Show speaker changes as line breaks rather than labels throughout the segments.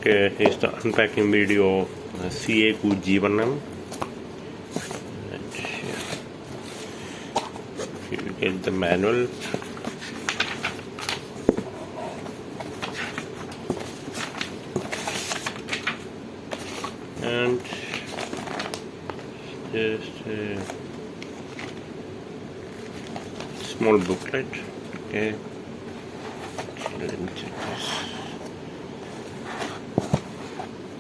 Okay, here's the unpacking video of Xiegu G1M. And here you get the manual. And just a small booklet. Okay, let me check this.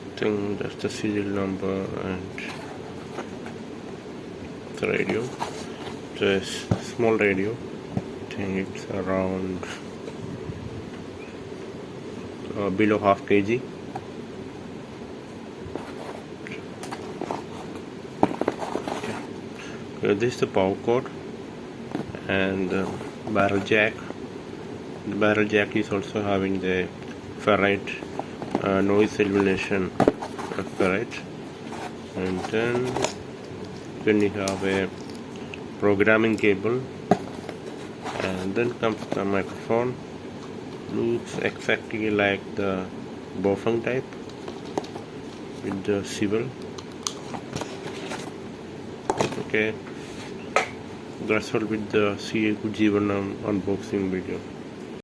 I think that's the serial number and the radio. It's a small radio. I think it's around below half kg. This is the power cord and the barrel jack. The barrel jack is also having the ferrite noise elimination ferrite, and then you have a programming cable, and then comes the microphone. Looks exactly like the Bofeng type with the swivel. Okay, that's all with the Xiegu G1M unboxing video.